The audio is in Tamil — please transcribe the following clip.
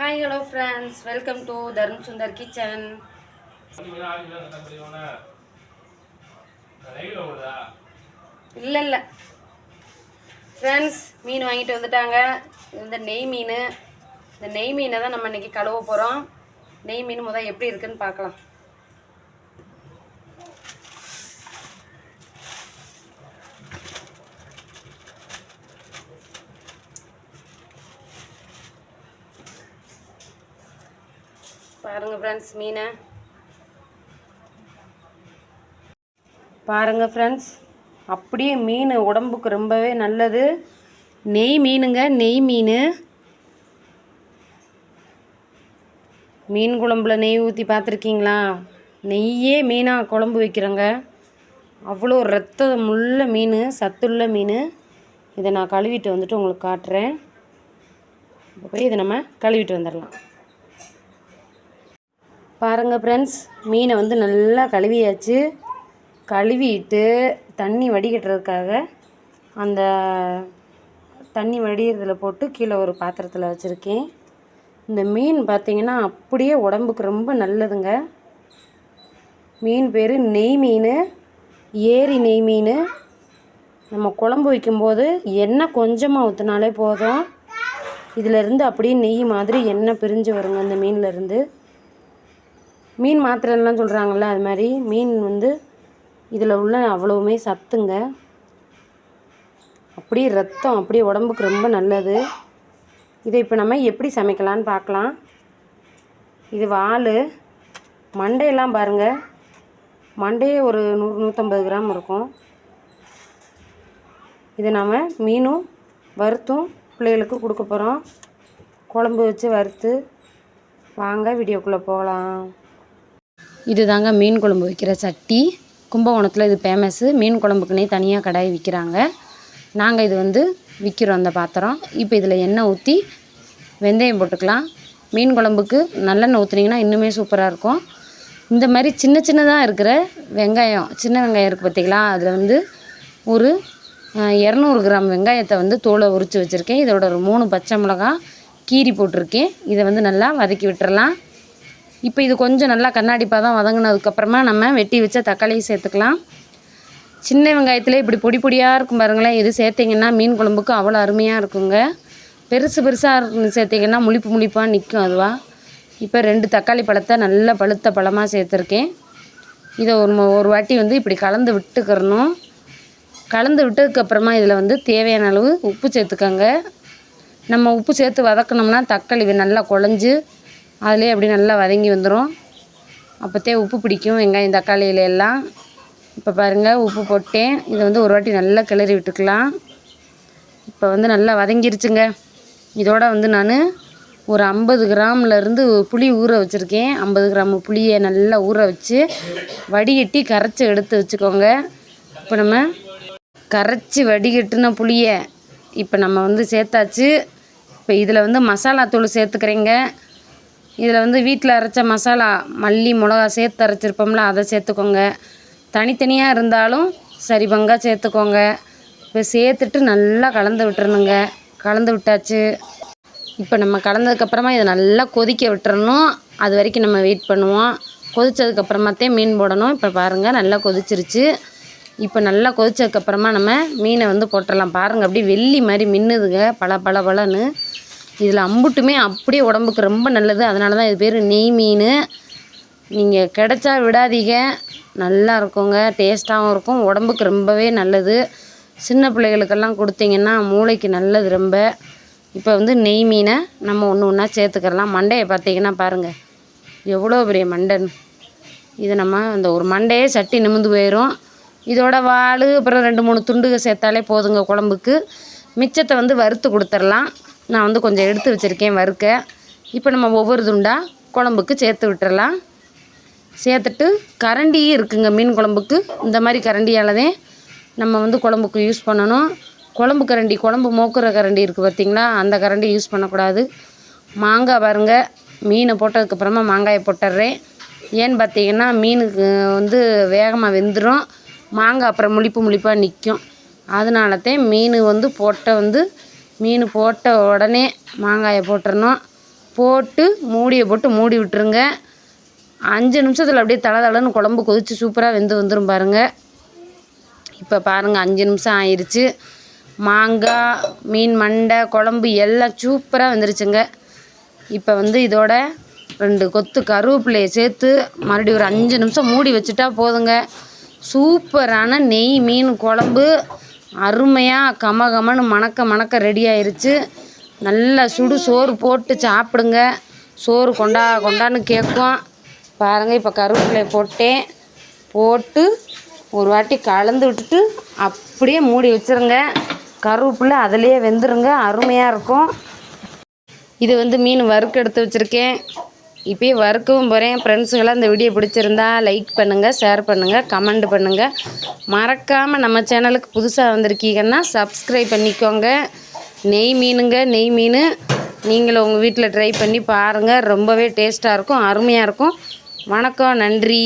Hi hello friends, welcome to Dharm Sundar kitchen. இல்லை ஃப்ரெண்ட்ஸ், மீன் வாங்கிட்டு வந்துட்டாங்க. இது வந்து நெய் மீன். இந்த நெய் மீனை தான் நம்ம இன்றைக்கி கழுவ போகிறோம். நெய் மீன் முதல் எப்படி இருக்குன்னு பார்க்கலாம். பாருங்கள் ஃப்ரெண்ட்ஸ், மீனை பாருங்கள் ஃப்ரெண்ட்ஸ். அப்படியே மீன் உடம்புக்கு ரொம்பவே நல்லது. நெய் மீனுங்க, நெய் மீன். மீன் குழம்புல நெய் ஊற்றி பார்த்துருக்கீங்களா? நெய்யே மீனாக குழம்பு வைக்கிறோங்க. அவ்வளோ ரத்தமுள்ள மீன், சத்துள்ள மீன். இதை நான் கழுவிட்டு வந்துட்டு உங்களுக்கு காட்டுறேன். இப்போ போய் இதை நம்ம கழுவிட்டு வந்துடலாம். பாருங்கள் ஃப்ரெண்ட்ஸ், மீனை வந்து நல்லா கழுவியாச்சு. கழுவிட்டு தண்ணி வடிகட்டுறதுக்காக அந்த தண்ணி வடிகிறதில் போட்டு கீழே ஒரு பாத்திரத்தில் வச்சுருக்கேன். இந்த மீன் பார்த்திங்கன்னா அப்படியே உடம்புக்கு ரொம்ப நல்லதுங்க. மீன் பேர் நெய் மீன், ஏரி நெய் மீன். நம்ம குழம்பு வைக்கும்போது எண்ணெய் கொஞ்சமாக ஊற்றினாலே போதும். இதிலேருந்து அப்படியே நெய் மாதிரி எண்ணெய் பிரிஞ்சு வருங்க இந்த மீன்லேருந்து. மீன் மாத்திரைலாம் சொல்கிறாங்கள்ல, அது மாதிரி மீன் வந்து இதில் உள்ள அவ்வளவுமே சத்துங்க. அப்படியே ரத்தம், அப்படியே உடம்புக்கு ரொம்ப நல்லது. இதை இப்போ நம்ம எப்படி சமைக்கலான்னு பார்க்கலாம். இது வால், மண்டையெல்லாம் பாருங்கள். மண்டையே ஒரு 100-150 கிராம் இருக்கும். இதை நாம் மீனும் வறுத்தும் பிள்ளைகளுக்கு கொடுக்க போகிறோம். குழம்பு வச்சு வறுத்து. வாங்க வீடியோக்குள்ளே போகலாம். இது தாங்க மீன் குழம்பு வைக்கிற சட்டி. கும்பகோணத்தில் இது ஃபேமஸ்ஸு. மீன் குழம்புக்குன்னே தனியாக கடாய் விற்கிறாங்க. நாங்கள் இது வந்து விற்கிறோம் அந்த பாத்திரம். இப்போ இதில் எண்ணெய் ஊற்றி வெந்தயம் போட்டுக்கலாம். மீன் குழம்புக்கு நல்லெண்ணெய் ஊற்றுனீங்கன்னா இன்னுமே சூப்பராக இருக்கும். இந்த மாதிரி சின்ன சின்னதாக இருக்கிற வெங்காயம், சின்ன வெங்காயம் இருக்குது பார்த்திங்களா, அதில் வந்து ஒரு 200 கிராம் வெங்காயத்தை வந்து தோலை உரித்து வச்சுருக்கேன். இதோட ஒரு 3 பச்சை மிளகா கீரி போட்டிருக்கேன். இதை வந்து நல்லா வதக்கி விட்டுறலாம். இப்போ இது கொஞ்சம் நல்லா கண்ணாடி பதம் வதங்கினதுக்கப்புறமா நம்ம வெட்டி வச்ச தக்காளியை சேர்த்துக்கலாம். சின்ன வெங்காயத்தில் இப்படி பொடி பொடியாக இருக்கும் பாருங்களேன். இது சேர்த்திங்கன்னா மீன் குழம்புக்கு அவ்வளோ அருமையாக இருக்குங்க. பெருசு பெருசாக சேர்த்திங்கன்னா முளிப்பாக நிற்கும் அதுவாக. இப்போ 2 தக்காளி பழத்தை நல்லா பழுத்த பழமாக சேர்த்துருக்கேன். இதை ஒரு வாட்டி வந்து இப்படி கலந்து விட்டுக்கிறணும். கலந்து விட்டதுக்கப்புறமா இதில் வந்து தேவையான அளவு உப்பு சேர்த்துக்கோங்க. நம்ம உப்பு சேர்த்து வதக்கணும்னா தக்காளி நல்லா குழஞ்சி அதிலே அப்படி நல்லா வதங்கி வந்துடும். அப்போத்தே உப்பு பிடிக்கும் வெங்காயம் தக்காளியில எல்லாம். இப்போ பாருங்கள், உப்பு போட்டேன். இதை வந்து ஒரு வாட்டி நல்லா கிளறி விட்டுக்கலாம். இப்போ வந்து நல்லா வதங்கிருச்சுங்க. இதோட வந்து நான் ஒரு 50 கிராம்லேருந்து புளி ஊற வச்சுருக்கேன். 50 கிராம் புளியை நல்லா ஊற வச்சு வடிகட்டி கரைச்சி எடுத்து வச்சுக்கோங்க. இப்போ நம்ம கரைச்சி வடிகட்டின புளியை இப்போ நம்ம வந்து சேர்த்தாச்சு. இப்போ இதில் வந்து மசாலா தூள் சேர்த்துக்கிறேங்க. இதில் வந்து வீட்டில் அரைச்ச மசாலா, மல்லி மிளகா சேர்த்து அரைச்சிருப்போம்ல, அதை சேர்த்துக்கோங்க. தனித்தனியாக இருந்தாலும் சரி பங்காக சேர்த்துக்கோங்க. இப்போ சேர்த்துட்டு நல்லா கலந்து விட்டுறணுங்க. கலந்து விட்டாச்சு. இப்போ நம்ம கலந்ததுக்கப்புறமா இதை நல்லா கொதிக்க விட்டுறணும். அது வரைக்கும் நம்ம வெயிட் பண்ணுவோம். கொதித்ததுக்கப்புறமாத்தே மீன் போடணும். இப்போ பாருங்கள், நல்லா கொதிச்சிருச்சு. இப்போ நல்லா கொதித்ததுக்கப்புறமா நம்ம மீனை வந்து போட்டுடலாம். பாருங்கள், அப்படியே வெள்ளி மாதிரி மின்னுதுங்க, பளன்னு. இதில் அம்புட்டுமே அப்படியே உடம்புக்கு ரொம்ப நல்லது. அதனால தான் இது பேர் நெய் மீன். நீங்கள் கிடைச்சா விடாதீங்க, நல்லா இருக்குங்க, டேஸ்ட்டாகவும் இருக்கும், உடம்புக்கு ரொம்பவே நல்லது. சின்ன பிள்ளைகளுக்கெல்லாம் கொடுத்தீங்கன்னா மூளைக்கு நல்லது ரொம்ப. இப்போ வந்து நெய் மீனை நம்ம ஒன்று ஒன்றா சேர்த்துக்கிறலாம். மண்டையை பார்த்தீங்கன்னா பாருங்கள் எவ்வளோ பெரிய மண்டைன்னு. இது நம்ம அந்த ஒரு மண்டையே சட்டி நிமிந்து போயிடும். இதோட வால் அப்புறம் 2-3 துண்டுகள் சேர்த்தாலே போதுங்க குழம்புக்கு. மிச்சத்தை வந்து வறுத்து கொடுத்துடலாம். நான் வந்து கொஞ்சம் எடுத்து வச்சுருக்கேன் வறுக்க. இப்போ நம்ம ஒவ்வொரு துண்டாக குழம்புக்கு சேர்த்து விட்டுறலாம். சேர்த்துட்டு கரண்டியும் இருக்குங்க மீன் குழம்புக்கு. இந்த மாதிரி கரண்டியால் தான் நம்ம வந்து குழம்புக்கு யூஸ் பண்ணணும். குழம்பு கரண்டி, குழம்பு மோக்குற கரண்டி இருக்குது பார்த்திங்களா, அந்த கரண்டி யூஸ் பண்ணக்கூடாது. மாங்காய் பாருங்கள், மீனை போட்டதுக்கப்புறமா மாங்காயை போட்டுடுறேன். ஏன்னு பார்த்தீங்கன்னா மீனுக்கு வந்து வேகமாக வெந்துடும். மாங்காய் அப்புறம் முளிப்பாக நிற்கும். அதனாலத்தான் மீன் வந்து மீன் போட்ட உடனே மாங்காயை போட்டுறணும். போட்டு மூடியை போட்டு மூடி விட்டுருங்க. 5 நிமிஷத்தில் அப்படியே தளன்னு குழம்பு கொதித்து சூப்பராக வெந்து வந்துடும் பாருங்கள். இப்போ பாருங்கள் 5 நிமிஷம் ஆயிடுச்சு. மாங்காய், மீன் மண்டை, குழம்பு எல்லாம் சூப்பராக வெந்துருச்சுங்க. இப்போ இதோட 2 கொத்து கருவேப்பிலையை சேர்த்து மறுபடியும் ஒரு 5 நிமிஷம் மூடி வச்சுட்டா போதுங்க. சூப்பரான நெய் மீன் குழம்பு அருமையாக கமகமன்னு மணக்க ரெடி ஆயிடுச்சு. நல்லா சுடு சோறு போட்டு சாப்பிடுங்க. சோறு கொண்டான்னு கேட்கும் பாருங்கள். இப்போ கருவேப்பிலையை போட்டு ஒரு வாட்டி கலந்து விட்டுட்டு அப்படியே மூடி வச்சுருங்க. கருவேப்பிலை அதிலேயே வெந்துருங்க, அருமையாக இருக்கும். இது மீன் வறுக்க எடுத்து வச்சுருக்கேன். இப்போயே வறுக்கவும் போகிறேன். ஃப்ரெண்ட்ஸுங்களாம் இந்த வீடியோ பிடிச்சிருந்தா லைக் பண்ணுங்கள், ஷேர் பண்ணுங்கள், கமெண்ட் பண்ணுங்கள். மறக்காமல் நம்ம சேனலுக்கு புதுசாக வந்திருக்கீங்கன்னா சப்ஸ்கிரைப் பண்ணிக்கோங்க. நெய் மீன் நீங்களும் உங்கள் வீட்டில் ட்ரை பண்ணி பாருங்கள். ரொம்பவே டேஸ்ட்டாக இருக்கும், அருமையாக இருக்கும். வணக்கம், நன்றி.